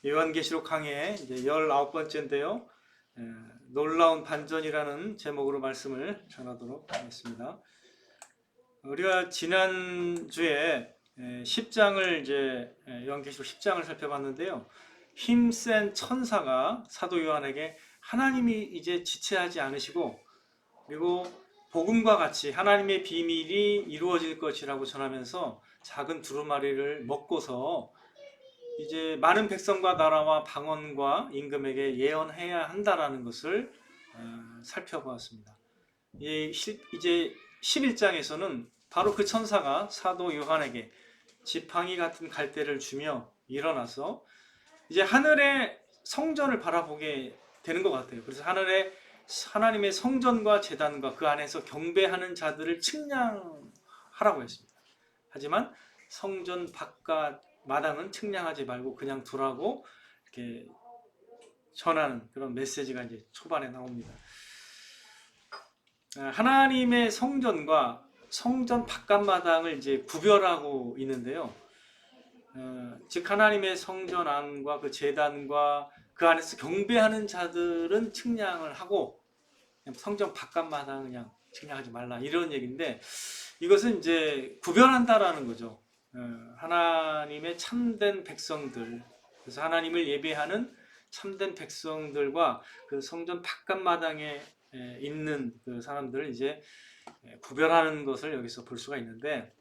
요한계시록 강의 이제 19번째인데요. 놀라운 반전이라는 제목으로 말씀을 전하도록 하겠습니다. 우리가 지난주에 10장을 이제 요한계시록 10장을 살펴봤는데요. 힘센 천사가 사도 요한에게 하나님이 이제 지체하지 않으시고 그리고 복음과 같이 하나님의 비밀이 이루어질 것이라고 전하면서 작은 두루마리를 먹고서 이제 많은 백성과 나라와 방언과 임금에게 예언해야 한다라는 것을 살펴보았습니다. 이제 11장에서는 바로 그 천사가 사도 요한에게 지팡이 같은 갈대를 주며 일어나서 이제 하늘의 성전을 바라보게 되는 것 같아요. 그래서 하늘에 하나님의 성전과 제단과 그 안에서 경배하는 자들을 측량하라고 했습니다. 하지만 성전 바깥 마당은 측량하지 말고 그냥 두라고 이렇게 전하는 그런 메시지가 이제 초반에 나옵니다. 하나님의 성전과 성전 바깥마당을 이제 구별하고 있는데요. 즉 하나님의 성전 안과 그 제단과 그 안에서 경배하는 자들은 측량을 하고 성전 바깥마당은 그냥 측량하지 말라 이런 얘기인데 이것은 이제 구별한다라는 거죠. 하나님의 참된 백성들, 그래서 하나님을 예배하는 참된 백성들과 그 성전 바깥마당에 있는 그 사람들을 이제 구별하는 것을 여기서 볼 수가 있는데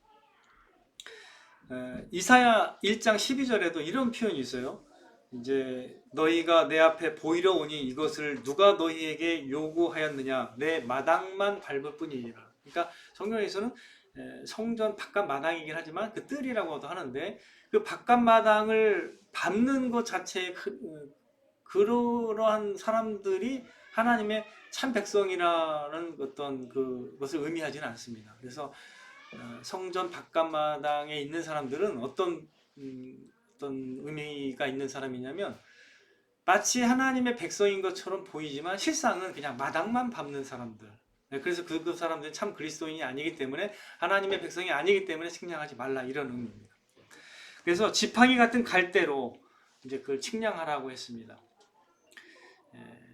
이사야 1장 12절에도 이런 표현이 있어요. 이제 너희가 내 앞에 보이려 오니 이것을 누가 너희에게 요구하였느냐 내 마당만 밟을 뿐이니라. 그러니까 성경에서는 성전 바깥 마당이긴 하지만 그 뜰이라고도 하는데 그 바깥 마당을 밟는 것 자체에 그러한 사람들이 하나님의 참 백성이라는 어떤 그것을 의미하지는 않습니다. 그래서 성전 바깥 마당에 있는 사람들은 어떤 의미가 있는 사람이냐면 마치 하나님의 백성인 것처럼 보이지만 실상은 그냥 마당만 밟는 사람들. 그래서 그 사람들은 참 그리스도인이 아니기 때문에 하나님의 백성이 아니기 때문에 측량하지 말라 이런 의미입니다. 그래서 지팡이 같은 갈대로 이제 그걸 측량하라고 했습니다.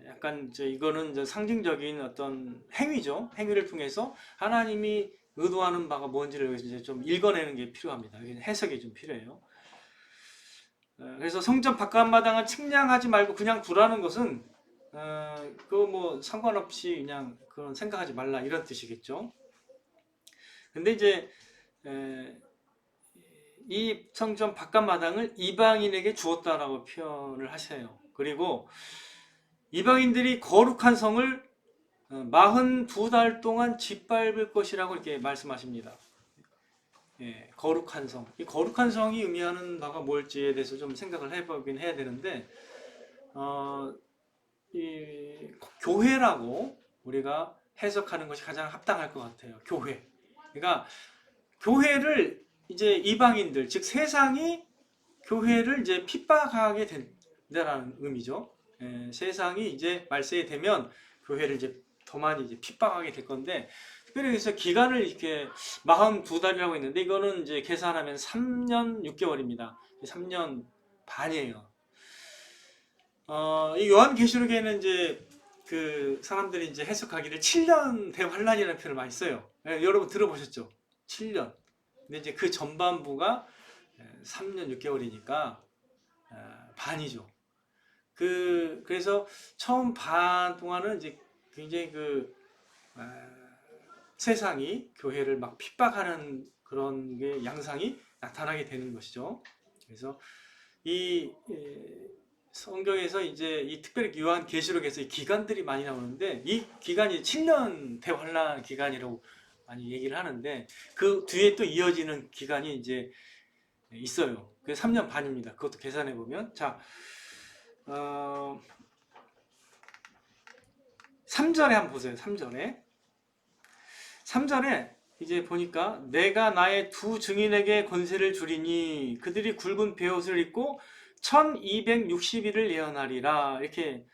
약간 이거는 이제 상징적인 어떤 행위죠. 행위를 통해서 하나님이 의도하는 바가 뭔지를 이제 좀 읽어내는 게 필요합니다. 해석이 좀 필요해요. 그래서 성전 바깥마당을 측량하지 말고 그냥 두라는 것은 그거 뭐 상관없이 그냥 그런 생각하지 말라 이런 뜻이겠죠. 근데 이제 이 성전 바깥마당을 이방인에게 주었다라고 표현을 하세요. 그리고 이방인들이 거룩한 성을 42달 동안 짓밟을 것이라고 이렇게 말씀하십니다. 거룩한 성. 이 거룩한 성이 의미하는 바가 뭘지에 대해서 좀 생각을 해보긴 해야 되는데, 이 교회라고 우리가 해석하는 것이 가장 합당할 것 같아요. 교회. 그러니까 교회를 이제 이방인들, 즉 세상이 교회를 이제 핍박하게 된다는 의미죠. 세상이 이제 말세에 되면 교회를 이제 더 많이 이제 핍박하게 될 건데, 특별히 그래서 기간을 이렇게 42달이라고 했는데 이거는 이제 계산하면 3년 6개월입니다. 3년 반이에요. 이 요한계시록에는 이제 그 사람들이 이제 해석하기를 7년 대환란이라는 표현을 많이 써요. 여러분 들어보셨죠? 7년. 근데 이제 그 전반부가 3년 6개월이니까 반이죠. 그래서 처음 반 동안은 이제 굉장히 세상이 교회를 막 핍박하는 그런 게 양상이 나타나게 되는 것이죠. 그래서 이 성경에서 이제 이 특별히 요한계시록에서 이 기간들이 많이 나오는데 이 기간이 7년 대환란 기간이라고 많이 얘기를 하는데 그 뒤에 또 이어지는 기간이 이제 있어요. 그게 3년 반입니다. 그것도 계산해 보면 자 3절에 한번 보세요. 3절에 이제 보니까 내가 나의 두 증인에게 권세를 주리니 그들이 굵은 베옷을 입고 1260일을 예언하리라 이렇게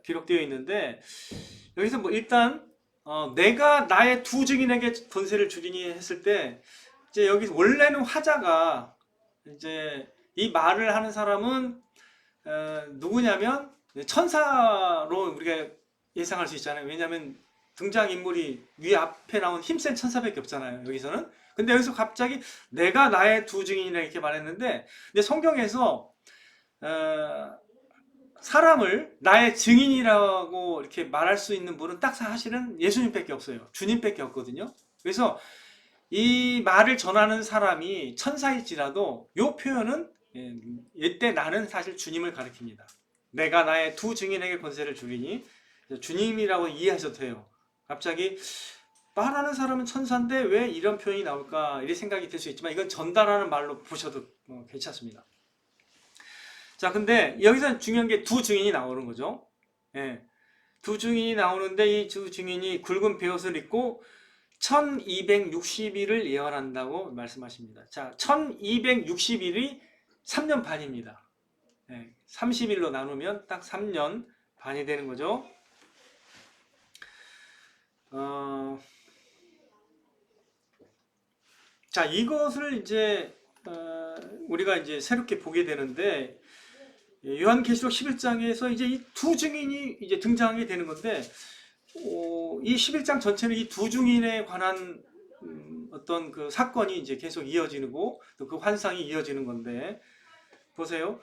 기록되어 있는데 여기서 뭐 일단 내가 나의 두 증인에게 권세를 주리니 했을 때 이제 여기 원래는 화자가 이제 이 말을 하는 사람은 누구냐면 천사로 우리가 예상할 수 있잖아요. 왜냐하면 등장인물이 위 앞에 나온 힘센 천사밖에 없잖아요. 여기서는. 근데 여기서 갑자기 내가 나의 두 증인이라 이렇게 말했는데, 근데 성경에서 사람을 나의 증인이라고 이렇게 말할 수 있는 분은 딱 사실은 예수님밖에 없어요. 주님밖에 없거든요. 그래서 이 말을 전하는 사람이 천사일지라도 이 표현은 이때 나는 사실 주님을 가리킵니다. 내가 나의 두 증인에게 권세를 주리니, 주님이라고 이해하셔도 돼요. 갑자기 말하는 사람은 천사인데 왜 이런 표현이 나올까 이런 생각이 들 수 있지만, 이건 전달하는 말로 보셔도 괜찮습니다. 자, 근데 여기서 중요한 게 두 증인이 나오는 거죠. 예. 두 증인이 나오는데 이 두 증인이 굵은 베옷을 입고 1260일을 예언한다고 말씀하십니다. 자, 1260일이 3년 반입니다. 예, 30일로 나누면 딱 3년 반이 되는 거죠. 자, 이것을 이제 우리가 이제 새롭게 보게 되는데, 요한계시록 11장에서 이제 이 두 증인이 이제 등장하게 되는 건데, 이 11장 전체는 이 두 증인에 관한 어떤 그 사건이 이제 계속 이어지고 또 그 환상이 이어지는 건데, 보세요.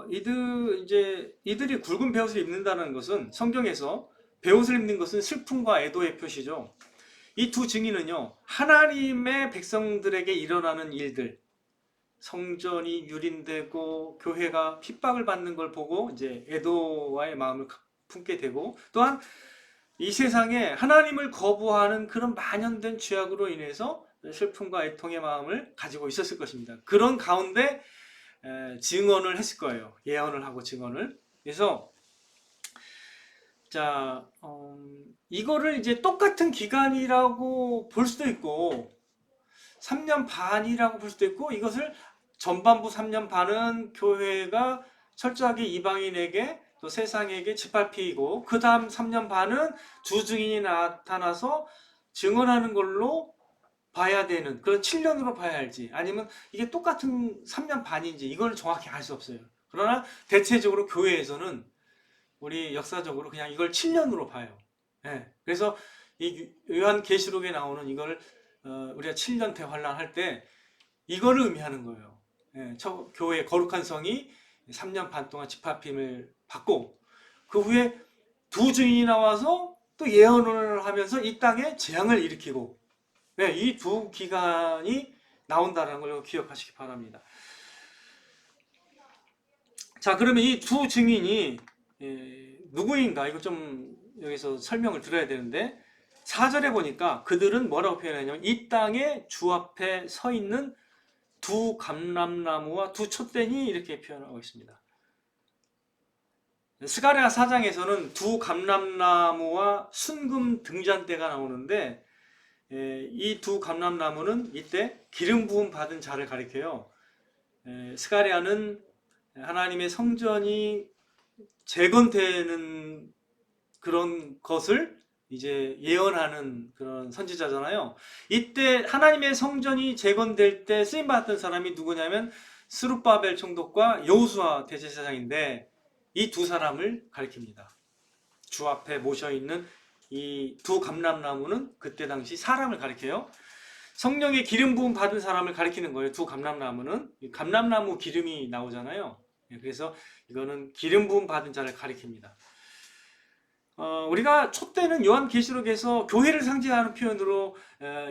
이들이 굵은 베옷을 입는다는 것은, 성경에서 베옷을 입는 것은 슬픔과 애도의 표시죠. 이 두 증인은요, 하나님의 백성들에게 일어나는 일들, 성전이 유린되고 교회가 핍박을 받는 걸 보고 이제 애도와의 마음을 품게 되고, 또한 이 세상에 하나님을 거부하는 그런 만연된 죄악으로 인해서 슬픔과 애통의 마음을 가지고 있었을 것입니다. 그런 가운데 증언을 했을 거예요. 예언을 하고 증언을. 그래서 자, 이거를 이제 똑같은 기간이라고 볼 수도 있고 3년 반이라고 볼 수도 있고, 이것을 전반부 3년 반은 교회가 철저하게 이방인에게 또 세상에게 짓밟히고, 그 다음 3년 반은 두 증인이 나타나서 증언하는 걸로 봐야 되는, 그런 7년으로 봐야 할지, 아니면 이게 똑같은 3년 반인지 이걸 정확히 알 수 없어요. 그러나 대체적으로 교회에서는 우리 역사적으로 그냥 이걸 7년으로 봐요. 예. 그래서 이 요한계시록에 나오는 이걸 우리가 7년 대환란 할 때 이거를 의미하는 거예요. 예. 교회의 거룩한 성이 3년 반 동안 집합힘을 받고, 그 후에 두 증인이 나와서 또 예언을 하면서 이 땅에 재앙을 일으키고, 네, 이 두 기간이 나온다는 걸 기억하시기 바랍니다. 자, 그러면 이 두 증인이 누구인가? 이거 좀 여기서 설명을 드려야 되는데, 4절에 보니까 그들은 뭐라고 표현하냐면, 이 땅에 주 앞에 서 있는 두 감람나무와 두 촛대니, 이렇게 표현하고 있습니다. 스가랴 4장에서는 두 감람나무와 순금 등잔대가 나오는데, 이 두 감람나무는 이때 기름 부음 받은 자를 가리켜요. 스가랴는 하나님의 성전이 재건되는 그런 것을 이제 예언하는 그런 선지자잖아요. 이때 하나님의 성전이 재건될 때 쓰임받았던 사람이 누구냐면 스룹바벨 총독과 여호수아 대제사장인데, 이 두 사람을 가리킵니다. 주 앞에 모셔있는 이 두 감람나무는 그때 당시 사람을 가리켜요. 성령의 기름 부음 받은 사람을 가리키는 거예요. 두 감람나무는 감람나무 기름이 나오잖아요. 그래서 이거는 기름 부음 받은 자를 가리킵니다. 우리가 촛대는 요한계시록에서 교회를 상징하는 표현으로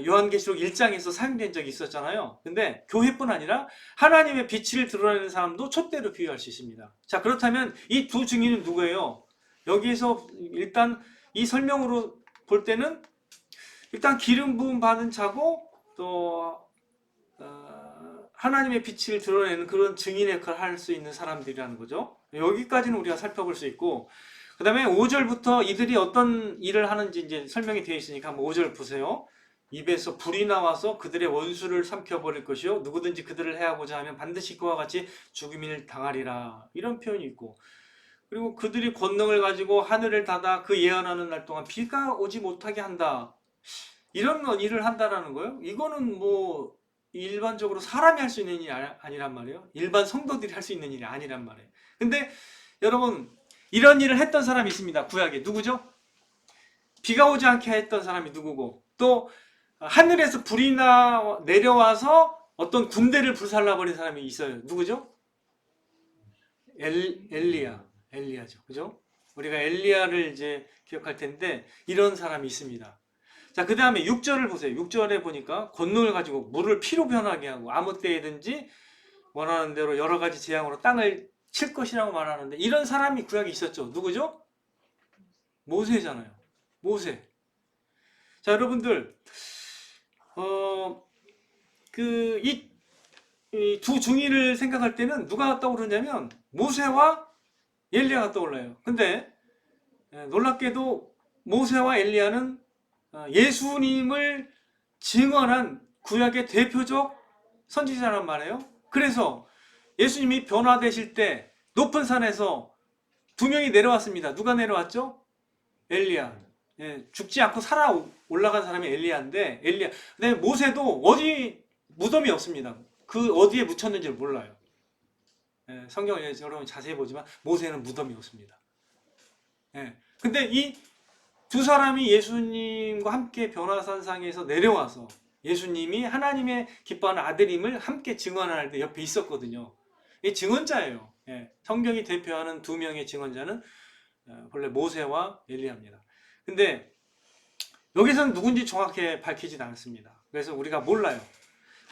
요한계시록 1장에서 사용된 적이 있었잖아요. 근데 교회뿐 아니라 하나님의 빛을 드러내는 사람도 촛대로 비유할 수 있습니다. 자, 그렇다면 이 두 증인은 누구예요? 여기에서 일단 이 설명으로 볼 때는 일단 기름 부음 받은 자고, 또 하나님의 빛을 드러내는 그런 증인의 역할을 할 수 있는 사람들이라는 거죠. 여기까지는 우리가 살펴볼 수 있고, 그 다음에 5절부터 이들이 어떤 일을 하는지 이제 설명이 되어 있으니까 한번 5절 보세요. 입에서 불이 나와서 그들의 원수를 삼켜버릴 것이요, 누구든지 그들을 해하고자 하면 반드시 그와 같이 죽임을 당하리라, 이런 표현이 있고, 그리고 그들이 권능을 가지고 하늘을 닫아 그 예언하는 날 동안 비가 오지 못하게 한다, 이런 일을 한다라는 거예요. 이거는 뭐 일반적으로 사람이 할 수 있는 일이 아니란 말이에요. 일반 성도들이 할 수 있는 일이 아니란 말이에요. 근데 여러분, 이런 일을 했던 사람이 있습니다. 구약에. 누구죠? 비가 오지 않게 했던 사람이 누구고, 또 하늘에서 불이 내려와서 어떤 군대를 불살라버린 사람이 있어요. 누구죠? 엘리야죠. 그죠? 우리가 엘리야를 이제 기억할 텐데, 이런 사람이 있습니다. 자, 그 다음에 6절을 보세요. 6절에 보니까 권능을 가지고 물을 피로 변하게 하고 아무 때에든지 원하는 대로 여러 가지 재앙으로 땅을 칠 것이라고 말하는데, 이런 사람이 구약에 있었죠. 누구죠? 모세잖아요. 모세. 자, 여러분들, 이 두 중인을 생각할 때는 누가 떠오르냐면 모세와 엘리야가 떠올라요. 근데 놀랍게도 모세와 엘리야는 예수님을 증언한 구약의 대표적 선지자란 말이에요. 그래서 예수님이 변화되실 때 높은 산에서 두 명이 내려왔습니다. 누가 내려왔죠? 엘리야. 죽지 않고 살아 올라간 사람이 엘리야인데, 근데 모세도 어디 무덤이 없습니다. 그 어디에 묻혔는지를 몰라요. 성경을 여러분 자세히 보지만 모세는 무덤이 없습니다. 근데 이 두 사람이 예수님과 함께 변화산상에서 내려와서 예수님이 하나님의 기뻐하는 아들임을 함께 증언할 때 옆에 있었거든요. 이 증언자예요. 성경이 대표하는 두 명의 증언자는 본래 모세와 엘리야입니다. 근데 여기서는 누군지 정확히 밝히진 않습니다. 그래서 우리가 몰라요.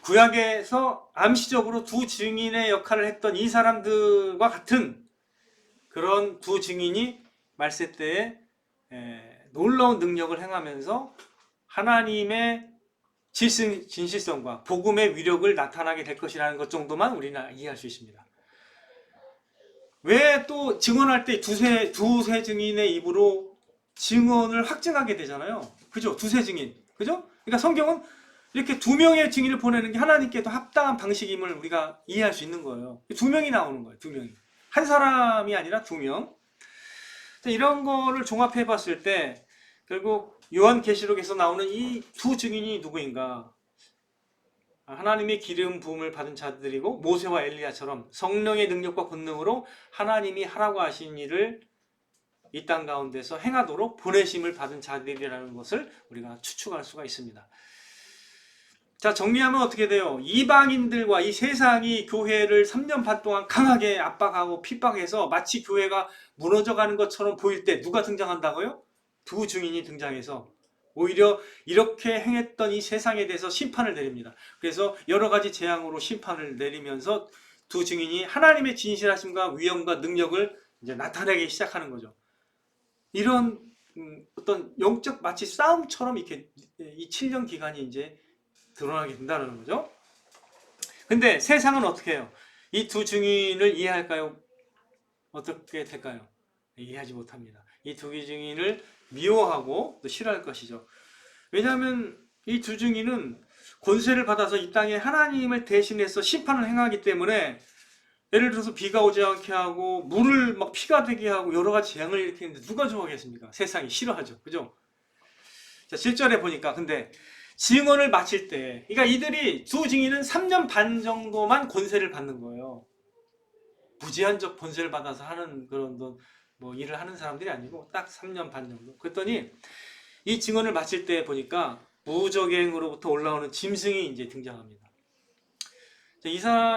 구약에서 암시적으로 두 증인의 역할을 했던 이 사람들과 같은 그런 두 증인이 말세 때에 놀라운 능력을 행하면서 하나님의 진실성과 복음의 위력을 나타나게 될 것이라는 것 정도만 우리는 이해할 수 있습니다. 왜 또 증언할 때 두세 증인의 입으로 증언을 확증하게 되잖아요. 그죠? 두세 증인. 그죠? 그러니까 성경은 이렇게 두 명의 증인을 보내는 게 하나님께도 합당한 방식임을 우리가 이해할 수 있는 거예요. 두 명이 나오는 거예요. 두 명이. 한 사람이 아니라 두 명. 이런 거를 종합해 봤을 때 결국 요한계시록에서 나오는 이 두 증인이 누구인가? 하나님의 기름 부음을 받은 자들이고 모세와 엘리야처럼 성령의 능력과 권능으로 하나님이 하라고 하신 일을 이 땅 가운데서 행하도록 보내심을 받은 자들이라는 것을 우리가 추측할 수가 있습니다. 자, 정리하면 어떻게 돼요? 이방인들과 이 세상이 교회를 3년 반 동안 강하게 압박하고 핍박해서 마치 교회가 무너져가는 것처럼 보일 때 누가 등장한다고요? 두 증인이 등장해서 오히려 이렇게 행했던 이 세상에 대해서 심판을 내립니다. 그래서 여러 가지 재앙으로 심판을 내리면서 두 증인이 하나님의 진실하심과 위엄과 능력을 이제 나타내기 시작하는 거죠. 이런 어떤 영적 마치 싸움처럼 이렇게 이 7년 기간이 이제 드러나게 된다는 거죠. 근데 세상은 어떻게 해요? 이 두 증인을 이해할까요? 어떻게 될까요? 이해하지 못합니다. 이 두 증인을 미워하고 또 싫어할 것이죠. 왜냐하면 이 두 증인은 권세를 받아서 이 땅에 하나님을 대신해서 심판을 행하기 때문에, 예를 들어서 비가 오지 않게 하고 물을 막 피가 되게 하고 여러 가지 재앙을 일으키는데 누가 좋아하겠습니까? 세상이 싫어하죠. 그죠? 자, 7절에 보니까 근데 증언을 마칠 때, 그러니까 이들이 두 증인은 3년 반 정도만 권세를 받는 거예요. 무제한적 권세를 받아서 하는 그런 뭐 일을 하는 사람들이 아니고 딱 3년 반 정도. 그랬더니 이 증언을 마칠 때 보니까 무적행으로부터 올라오는 짐승이 이제 등장합니다.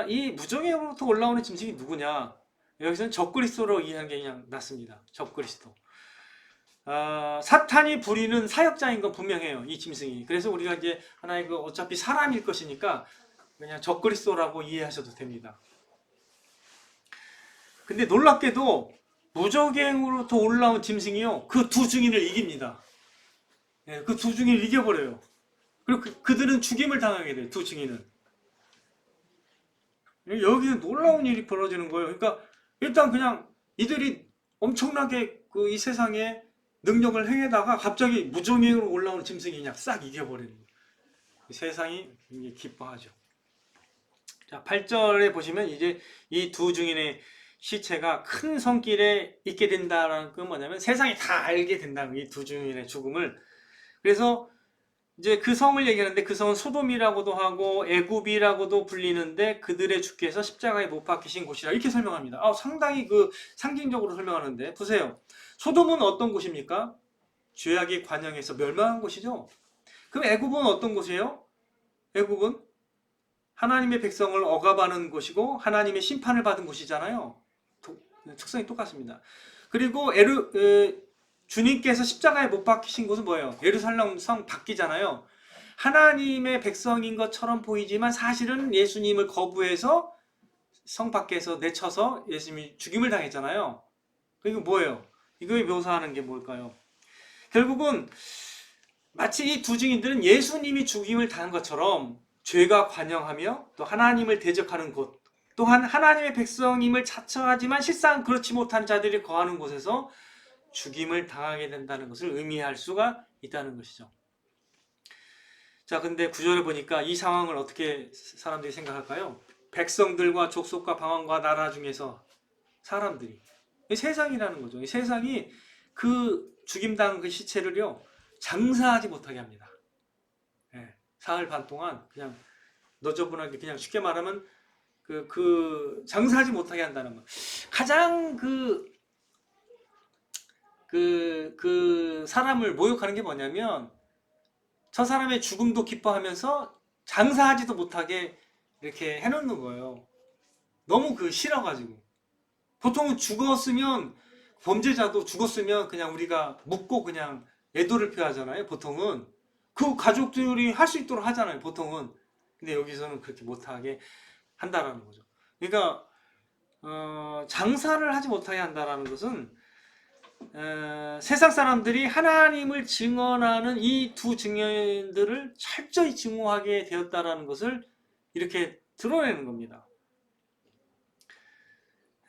이 무적행으로부터 올라오는 짐승이 누구냐? 여기서는 적그리스도로 이해하는 게 그냥 낫습니다. 적그리스도. 사탄이 부리는 사역자인 건 분명해요. 이 짐승이. 그래서 우리가 이제 하나의 어차피 사람일 것이니까 그냥 적그리스도라고 이해하셔도 됩니다. 근데 놀랍게도 무적행으로부터 올라온 짐승이요, 그 두 증인을 이깁니다. 그 두 증인을 이겨버려요. 그리고 그들은 죽임을 당하게 돼요. 두 증인은. 여기는 놀라운 일이 벌어지는 거예요. 그러니까 일단 그냥 이들이 엄청나게 이 세상에 능력을 행해다가 갑자기 무적행으로 올라오는 짐승이 그냥 싹 이겨버리는 거예요. 세상이 굉장히 기뻐하죠. 자, 8절에 보시면 이제 이 두 증인의 시체가 큰 성길에 있게 된다는 건 뭐냐면 세상이 다 알게 된다는, 이 두 증인의 죽음을. 그래서 이제 그 성을 얘기하는데 그 성은 소돔이라고도 하고 애굽이라고도 불리는데 그들의 주께서 십자가에 못 박히신 곳이라 이렇게 설명합니다. 상당히 그 상징적으로 설명하는데 보세요. 소돔은 어떤 곳입니까? 죄악의 관영에서 멸망한 곳이죠. 그럼 애굽은 어떤 곳이에요? 애굽은 하나님의 백성을 억압하는 곳이고 하나님의 심판을 받은 곳이잖아요. 특성이 똑같습니다. 그리고 주님께서 십자가에 못 박히신 곳은 뭐예요? 예루살렘 성 밖이잖아요. 하나님의 백성인 것처럼 보이지만 사실은 예수님을 거부해서 성 밖에서 내쳐서 예수님이 죽임을 당했잖아요. 이거 뭐예요? 이걸 묘사하는 게 뭘까요? 결국은 마치 이 두 증인들은 예수님이 죽임을 당한 것처럼 죄가 관영하며 또 하나님을 대적하는 곳, 또한 하나님의 백성임을 자처하지만 실상 그렇지 못한 자들이 거하는 곳에서 죽임을 당하게 된다는 것을 의미할 수가 있다는 것이죠. 자, 근데 구절을 보니까 이 상황을 어떻게 사람들이 생각할까요? 백성들과 족속과 방언과 나라 중에서 사람들이, 세상이라는 거죠. 이 세상이 그 죽임당한 그 시체를요 장사하지 못하게 합니다. 사흘 반 동안 그냥 너저분하게, 그냥 쉽게 말하면 장사하지 못하게 한다는 거. 가장 그 사람을 모욕하는 게 뭐냐면 저 사람의 죽음도 기뻐하면서 장사하지도 못하게 이렇게 해놓는 거예요. 너무 싫어가지고. 보통은 죽었으면, 범죄자도 죽었으면 그냥 우리가 묻고 그냥 애도를 표하잖아요. 보통은 그 가족들이 할 수 있도록 하잖아요. 보통은. 근데 여기서는 그렇게 못하게 한다라는 거죠. 그러니까 장사를 하지 못하게 한다라는 것은 세상 사람들이 하나님을 증언하는 이 두 증인들을 철저히 증오하게 되었다라는 것을 이렇게 드러내는 겁니다.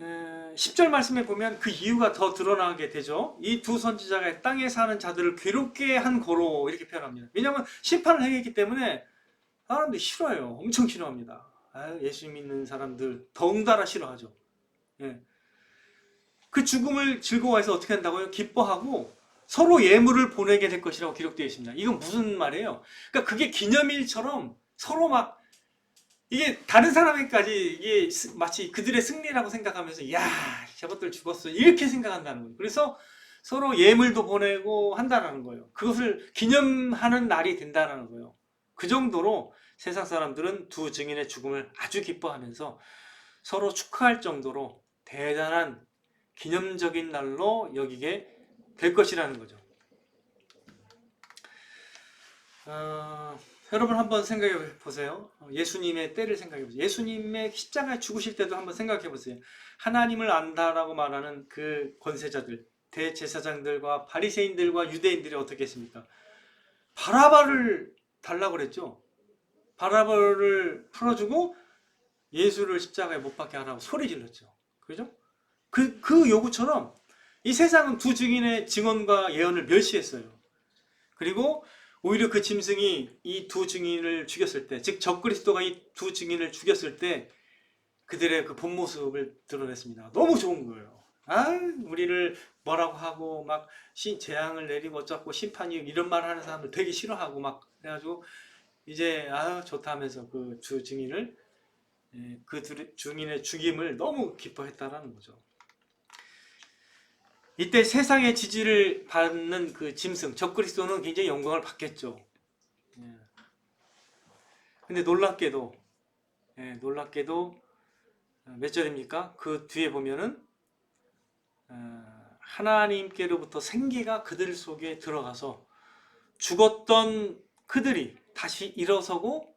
10절 말씀에 보면 그 이유가 더 드러나게 되죠. 이 두 선지자가 땅에 사는 자들을 괴롭게 한 거로 이렇게 표현합니다. 왜냐하면 심판을 행했기 때문에 사람들이 싫어요. 엄청 싫어합니다. 예수 믿는 사람들 더군다나 싫어하죠. 그 죽음을 즐거워해서 어떻게 한다고요? 기뻐하고 서로 예물을 보내게 될 것이라고 기록되어 있습니다. 이건 무슨 말이에요? 그러니까 그게 기념일처럼 서로 막 이게 다른 사람에게까지 이게 마치 그들의 승리라고 생각하면서 야, 저것들 죽었어 이렇게 생각한다는 거예요. 그래서 서로 예물도 보내고 한다는 거예요. 그것을 기념하는 날이 된다는 거예요. 그 정도로 세상 사람들은 두 증인의 죽음을 아주 기뻐하면서 서로 축하할 정도로 대단한 기념적인 날로 여기게 될 것이라는 거죠. 여러분 한번 생각해 보세요. 예수님의 때를 생각해 보세요. 예수님의 십자가에 죽으실 때도 한번 생각해 보세요. 하나님을 안다라고 말하는 그 권세자들, 대제사장들과 바리새인들과 유대인들이 어떻게 했습니까? 바라바를 달라고 그랬죠. 바라바를 풀어주고 예수를 십자가에 못 박게 하라고 소리 질렀죠. 그죠? 그 요구처럼 이 세상은 두 증인의 증언과 예언을 멸시했어요. 그리고 오히려 그 짐승이 이 두 증인을 죽였을 때, 즉 적그리스도가 이 두 증인을 죽였을 때 그들의 그 본 모습을 드러냈습니다. 너무 좋은 거예요. 우리를 뭐라고 하고 막 재앙을 내리고 어쩌고 심판이 이런 말 하는 사람들 되게 싫어하고 막 그래가지고 이제 좋다 하면서 그 두 증인을, 그 증인의 죽임을 너무 기뻐했다라는 거죠. 이때 세상의 지지를 받는 그 짐승 적그리스도는 굉장히 영광을 받겠죠. 근데 놀랍게도 몇 절입니까? 그 뒤에 보면은 하나님께로부터 생기가 그들 속에 들어가서 죽었던 그들이 다시 일어서고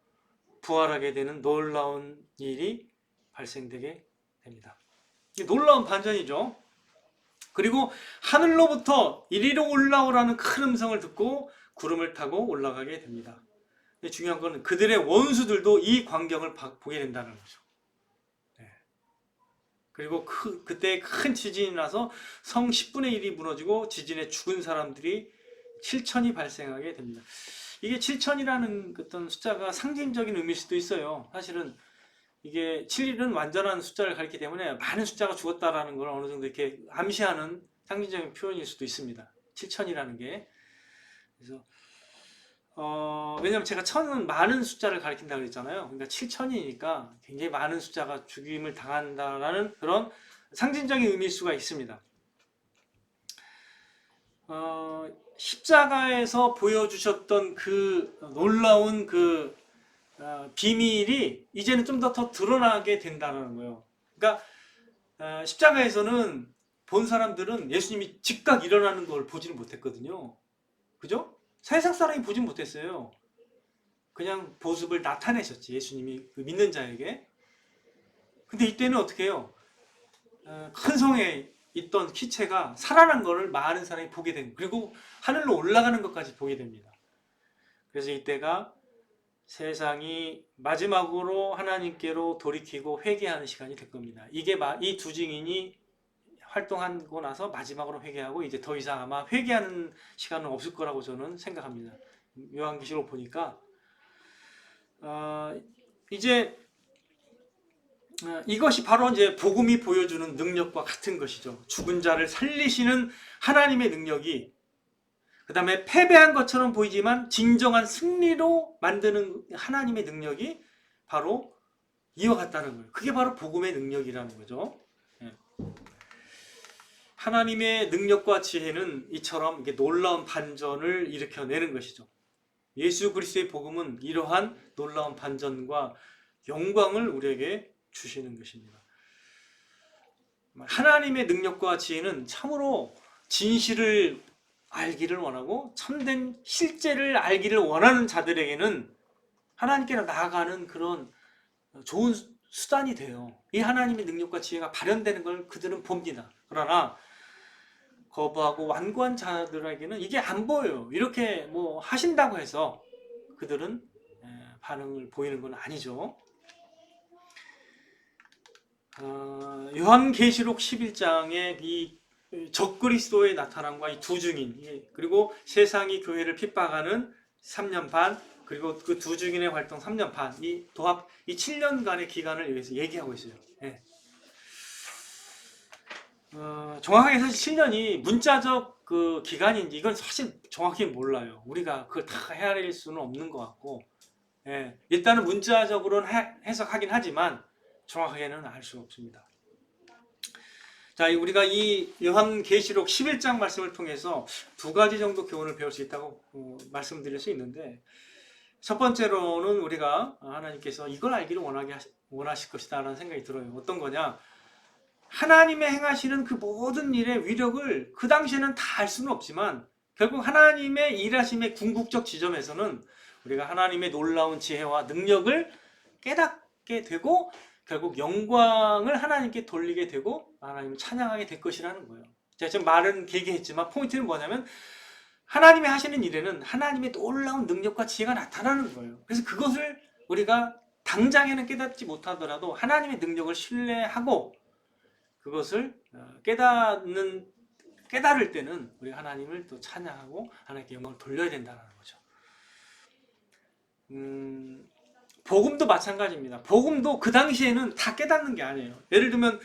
부활하게 되는 놀라운 일이 발생되게 됩니다. 이게 놀라운 반전이죠. 그리고 하늘로부터 이리로 올라오라는 큰 음성을 듣고 구름을 타고 올라가게 됩니다. 근데 중요한 것은 그들의 원수들도 이 광경을 보게 된다는 거죠. 그리고 그때 큰 지진이 나서 성 10분의 1이 무너지고 지진에 죽은 사람들이 7천이 발생하게 됩니다. 이게 7천이라는 어떤 숫자가 상징적인 의미일 수도 있어요. 사실은 이게 7일은 완전한 숫자를 가리키기 때문에 많은 숫자가 죽었다라는 걸 어느 정도 이렇게 암시하는 상징적인 표현일 수도 있습니다. 7천이라는 게. 그래서 왜냐면 제가 천은 많은 숫자를 가리킨다고 그랬잖아요. 그러니까 7천이니까 굉장히 많은 숫자가 죽임을 당한다라는 그런 상징적인 의미일 수가 있습니다. 십자가에서 보여주셨던 그 놀라운 그 비밀이 이제는 좀 더 드러나게 된다는 거예요. 그러니까 십자가에서는 본 사람들은 예수님이 즉각 일어나는 걸 보지를 못했거든요. 그죠? 세상 사람이 보진 못했어요. 그냥 모습을 나타내셨지, 예수님이 그 믿는 자에게. 근데 이때는 어떻게 해요? 큰 성에 있던 기체가 살아난 것을 많은 사람이 보게 됩니다. 그리고 하늘로 올라가는 것까지 보게 됩니다. 그래서 이때가 세상이 마지막으로 하나님께로 돌이키고 회개하는 시간이 될 겁니다. 이게 이 두 증인이 활동하고 나서 마지막으로 회개하고 이제 더 이상 아마 회개하는 시간은 없을 거라고 저는 생각합니다. 요한계시록 보니까 이제 이것이 바로 이제 복음이 보여주는 능력과 같은 것이죠. 죽은 자를 살리시는 하나님의 능력이 그 다음에 패배한 것처럼 보이지만 진정한 승리로 만드는 하나님의 능력이 바로 이와 같다는 거예요. 그게 바로 복음의 능력이라는 거죠. 하나님의 능력과 지혜는 이처럼 이게 놀라운 반전을 일으켜내는 것이죠. 예수 그리스도의 복음은 이러한 놀라운 반전과 영광을 우리에게 주시는 것입니다. 하나님의 능력과 지혜는 참으로 진실을 알기를 원하고 참된 실제를 알기를 원하는 자들에게는 하나님께로 나아가는 그런 좋은 수단이 돼요. 이 하나님의 능력과 지혜가 발현되는 걸 그들은 봅니다. 그러나 거부하고 완고한 자들에게는 이게 안 보여요. 이렇게 뭐 하신다고 해서 그들은 반응을 보이는 건 아니죠. 요한계시록 11장의 이 적그리스도의 나타남과 이 두 증인, 그리고 세상이 교회를 핍박하는 3년 반, 그리고 그 두 증인의 활동 3년 반, 이 도합 이 7년간의 기간을 위해서 얘기하고 있어요. 정확하게 사실 7년이 문자적 그 기간인지 이건 사실 정확히 몰라요. 우리가 그걸 다 헤아릴 수는 없는 것 같고, 일단은 문자적으로는 해석하긴 하지만 정확하게는 알 수 없습니다. 자, 우리가 이 요한계시록 11장 말씀을 통해서 두 가지 정도 교훈을 배울 수 있다고 말씀드릴 수 있는데, 첫 번째로는 우리가 하나님께서 이걸 알기를 원하실 것이다 라는 생각이 들어요. 어떤 거냐? 하나님의 행하시는 그 모든 일의 위력을 그 당시에는 다 알 수는 없지만 결국 하나님의 일하심의 궁극적 지점에서는 우리가 하나님의 놀라운 지혜와 능력을 깨닫게 되고 결국 영광을 하나님께 돌리게 되고 하나님을 찬양하게 될 것이라는 거예요. 제가 지금 말은 길게 했지만 포인트는 뭐냐면 하나님이 하시는 일에는 하나님의 놀라운 능력과 지혜가 나타나는 거예요. 그래서 그것을 우리가 당장에는 깨닫지 못하더라도 하나님의 능력을 신뢰하고 그것을 깨달을 때는 우리가 하나님을 또 찬양하고 하나님께 영광을 돌려야 된다는 거죠. 복음도 마찬가지입니다. 복음도 그 당시에는 다 깨닫는 게 아니에요. 예를 들면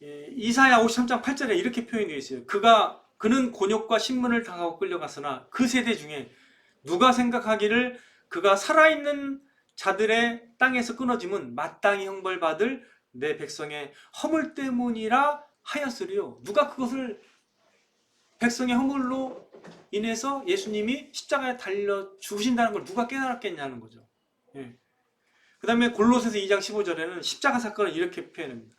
이사야 53장 8절에 이렇게 표현되어 있어요. 그는 곤욕과 신문을 당하고 끌려갔으나 그 세대 중에 누가 생각하기를 그가 살아있는 자들의 땅에서 끊어짐은 마땅히 형벌받을 내 백성의 허물 때문이라 하였으리요. 누가 그것을 백성의 허물로 인해서 예수님이 십자가에 달려 죽으신다는 걸 누가 깨달았겠냐는 거죠. 그 다음에 골로새서 2장 15절에는 십자가 사건을 이렇게 표현합니다.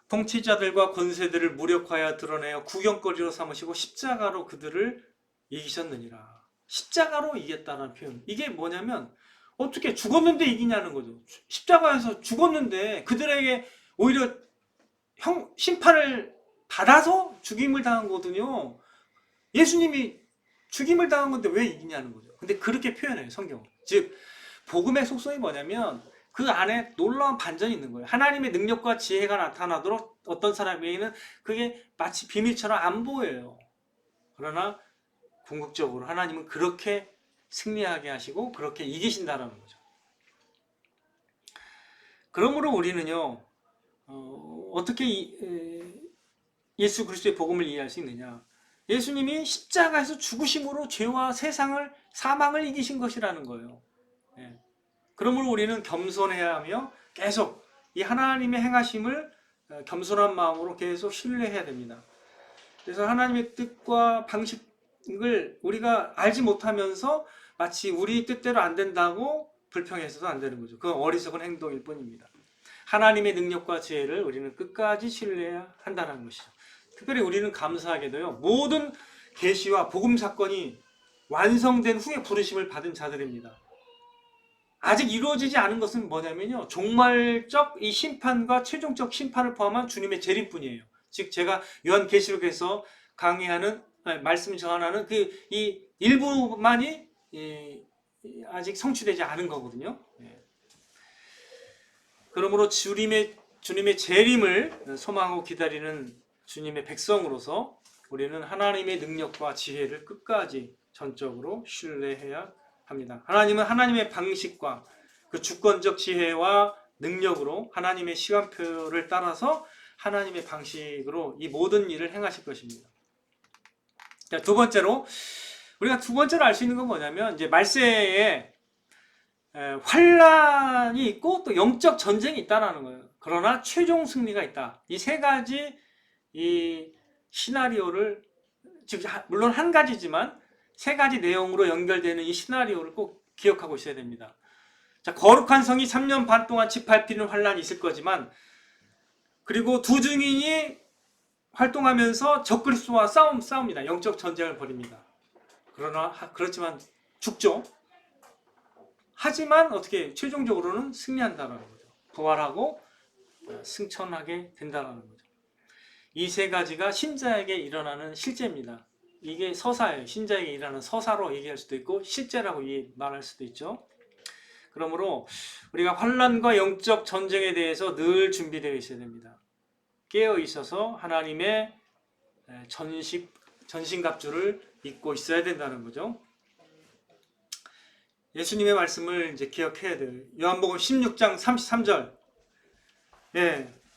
통치자들과 권세들을 무력하여 드러내어 구경거리로 삼으시고 십자가로 그들을 이기셨느니라. 십자가로 이겼다는 표현. 이게 뭐냐면 어떻게 죽었는데 이기냐는 거죠. 십자가에서 죽었는데 그들에게 오히려 심판을 받아서 죽임을 당한 거거든요. 예수님이 죽임을 당한 건데 왜 이기냐는 거죠. 근데 그렇게 표현해요, 성경은. 즉 복음의 속성이 뭐냐면 그 안에 놀라운 반전이 있는 거예요. 하나님의 능력과 지혜가 나타나도록 어떤 사람에게는 그게 마치 비밀처럼 안 보여요. 그러나 궁극적으로 하나님은 그렇게 승리하게 하시고 그렇게 이기신다는 거죠. 그러므로 우리는요, 어떻게 예수 그리스도의 복음을 이해할 수 있느냐? 예수님이 십자가에서 죽으심으로 죄와 세상을 사망을 이기신 것이라는 거예요. 예. 그러므로 우리는 겸손해야 하며 계속 이 하나님의 행하심을 겸손한 마음으로 계속 신뢰해야 됩니다. 그래서 하나님의 뜻과 방식을 우리가 알지 못하면서 마치 우리 뜻대로 안 된다고 불평해서도 안 되는 거죠. 그건 어리석은 행동일 뿐입니다. 하나님의 능력과 지혜를 우리는 끝까지 신뢰해야 한다는 것이죠. 특별히 우리는 감사하게도요, 모든 계시와 복음 사건이 완성된 후에 부르심을 받은 자들입니다. 아직 이루어지지 않은 것은 뭐냐면요, 종말적 이 심판과 최종적 심판을 포함한 주님의 재림뿐이에요. 즉 제가 요한계시록에서 강의하는 말씀 전하는 이 일부만이 아직 성취되지 않은 거거든요. 그러므로 주님의 재림을 소망하고 기다리는 주님의 백성으로서 우리는 하나님의 능력과 지혜를 끝까지 전적으로 신뢰해야 합니다. 하나님은 하나님의 방식과 그 주권적 지혜와 능력으로 하나님의 시간표를 따라서 하나님의 방식으로 이 모든 일을 행하실 것입니다. 자, 두 번째로 우리가 알 수 있는 건 뭐냐면 이제 말세에 환란이 있고 또 영적 전쟁이 있다라는 거예요. 그러나 최종 승리가 있다. 이 세 가지 이 시나리오를 즉 물론 한 가지지만 세 가지 내용으로 연결되는 이 시나리오를 꼭 기억하고 있어야 됩니다. 자, 거룩한 성이 3년 반 동안 짓밟히는 환란이 있을 거지만 그리고 두 증인이 활동하면서 적그리스도와 싸웁니다. 영적 전쟁을 벌입니다. 그렇지만 죽죠. 하지만 어떻게 최종적으로는 승리한다는 거죠. 부활하고 승천하게 된다는 거죠. 이 세 가지가 신자에게 일어나는 실제입니다. 이게 서사예요. 신자에게 일어나는 서사로 얘기할 수도 있고 실제라고 말할 수도 있죠. 그러므로 우리가 환란과 영적 전쟁에 대해서 늘 준비되어 있어야 됩니다. 깨어 있어서 하나님의 전신갑주를 입고 있어야 된다는 거죠. 예수님의 말씀을 이제 기억해야 돼요. 요한복음 16장 33절.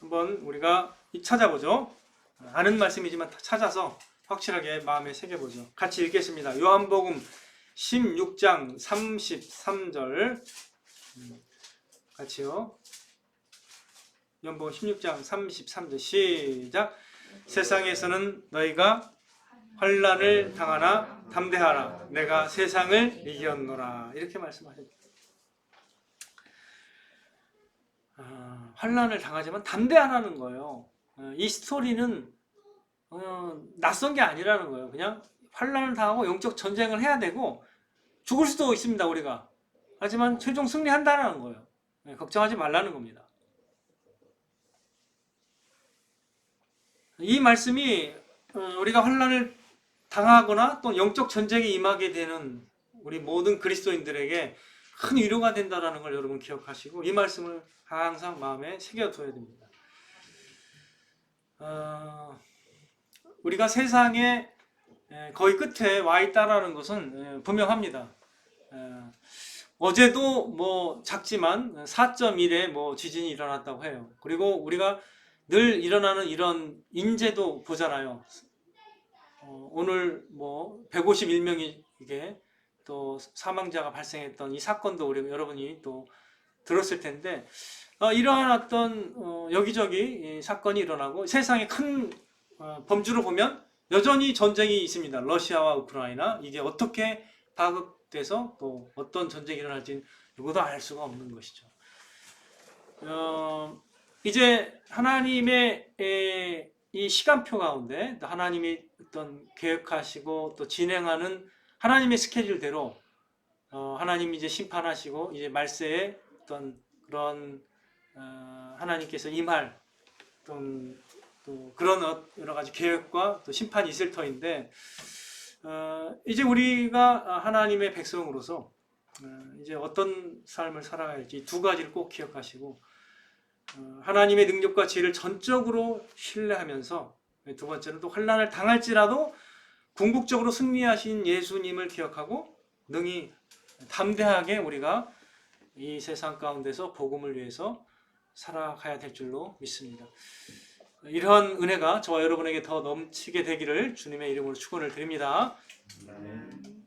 한번 우리가 찾아보죠. 아는 말씀이지만 찾아서 확실하게 마음에 새겨보죠. 같이 읽겠습니다. 요한복음 16장 33절. 같이요. 요한복음 16장 33절 시작. 세상에서는 너희가 환난을 당하나 담대하라. 내가 세상을 이겼노라. 이렇게 말씀하셨죠. 환난을 당하지만 담대하라는 거예요. 이 스토리는 낯선 게 아니라는 거예요. 그냥 환난을 당하고 영적 전쟁을 해야 되고 죽을 수도 있습니다. 우리가. 하지만 최종 승리한다는 거예요. 걱정하지 말라는 겁니다. 이 말씀이 우리가 환난을 당하거나 또 영적 전쟁에 임하게 되는 우리 모든 그리스도인들에게 큰 위로가 된다는 걸 여러분 기억하시고 이 말씀을 항상 마음에 새겨둬야 됩니다. 우리가 세상의 거의 끝에 와 있다는 것은 분명합니다. 어제도 뭐 작지만 4.1의 뭐 지진이 일어났다고 해요. 그리고 우리가 늘 일어나는 이런 인재도 보잖아요. 오늘 뭐 151명이 이게 또 사망자가 발생했던 이 사건도 우리 여러분이 또 들었을 텐데 이러한 어떤 여기저기 사건이 일어나고 세상의 큰 범주로 보면 여전히 전쟁이 있습니다. 러시아와 우크라이나 이게 어떻게 파급돼서 또 어떤 전쟁이 일어날지 누구도 알 수가 없는 것이죠. 이제 하나님의 이 시간표 가운데 하나님이 어떤 계획하시고 또 진행하는 하나님의 스케줄대로 하나님이 이제 심판하시고 이제 말세에 어떤 그런 하나님께서 임할 또 그런 여러 가지 계획과 또 심판이 있을 터인데 이제 우리가 하나님의 백성으로서 이제 어떤 삶을 살아야 할지 두 가지를 꼭 기억하시고 하나님의 능력과 지혜를 전적으로 신뢰하면서 두 번째는 또 환난을 당할지라도 궁극적으로 승리하신 예수님을 기억하고 능히 담대하게 우리가 이 세상 가운데서 복음을 위해서 살아가야 될 줄로 믿습니다. 이러한 은혜가 저와 여러분에게 더 넘치게 되기를 주님의 이름으로 축원을 드립니다. 아멘.